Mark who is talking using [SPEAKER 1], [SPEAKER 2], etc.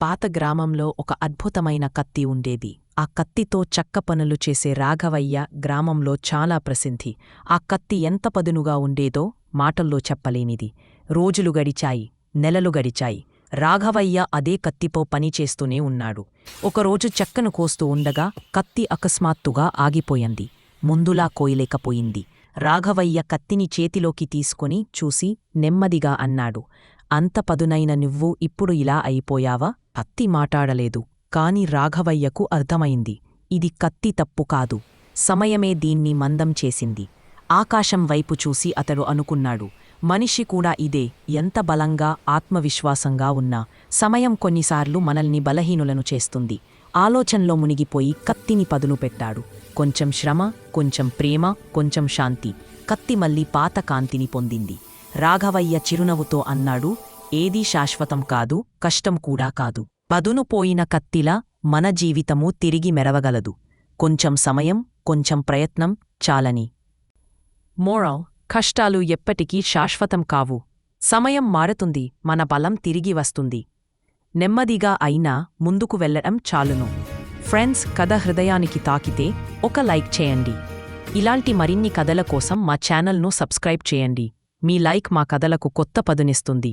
[SPEAKER 1] పాత గ్రామంలో ఒక అద్భుతమైన కత్తి ఉండేది. ఆ కత్తితో చెక్క పనులు చేసే రాఘవయ్య గ్రామంలో చాలా ప్రసిద్ధి. ఆ కత్తి ఎంత పదునుగా ఉండేదో మాటల్లో చెప్పలేనిది. రోజులు గడిచాయి, నెలలు గడిచాయి. రాఘవయ్య అదే కత్తిపో పనిచేస్తూనే ఉన్నాడు. ఒకరోజు చెక్కను కోస్తూ ఉండగా కత్తి అకస్మాత్తుగా ఆగిపోయింది. ముందులా కోయలేకపోయింది. రాఘవయ్య కత్తిని చేతిలోకి తీసుకొని చూసి నెమ్మదిగా అన్నాడు, అంత పదునైన నువ్వు ఇప్పుడు ఇలా అయిపోయావా? కత్తి మాటాడలేదు. కాని రాఘవయ్యకు అర్థమైంది, ఇది కత్తి తప్పు కాదు, సమయమే దీన్ని మందం చేసింది. ఆకాశం వైపు చూసి అతడు అనుకున్నాడు, మనిషి కూడా ఇదే. ఎంత బలంగా ఆత్మవిశ్వాసంగా ఉన్నా సమయం కొన్నిసార్లు మనల్ని బలహీనులను చేస్తుంది. ఆలోచనలో మునిగిపోయి కత్తిని పదును పెట్టాడు. కొంచెం శ్రమ, కొంచెం ప్రేమ, కొంచెం శాంతి. కత్తి మళ్ళీ పాత కాంతిని పొందింది. రాఘవయ్య చిరునవ్వుతో అన్నాడు, ఏదీ శాశ్వతం కాదు, కష్టం కూడా కాదు. పదును పోయిన కత్తిలా మన జీవితమూ తిరిగి మెరవగలదు. కొంచెం సమయం, కొంచెం ప్రయత్నం చాలని. మోరల్: కష్టాలు ఎప్పటికీ శాశ్వతం కావు. సమయం మారుతుంది, మన బలం తిరిగి వస్తుంది. నెమ్మదిగా అయినా ముందుకు వెళ్లడం చాలును. ఫ్రెండ్స్, కథ హృదయానికి తాకితే ఒక లైక్ చేయండి. ఇలాంటి మరిన్ని కథల కోసం మా ఛానల్ను సబ్స్క్రైబ్ చేయండి. మీ లైక్ మా కథలకు కొత్త పదునిస్తుంది.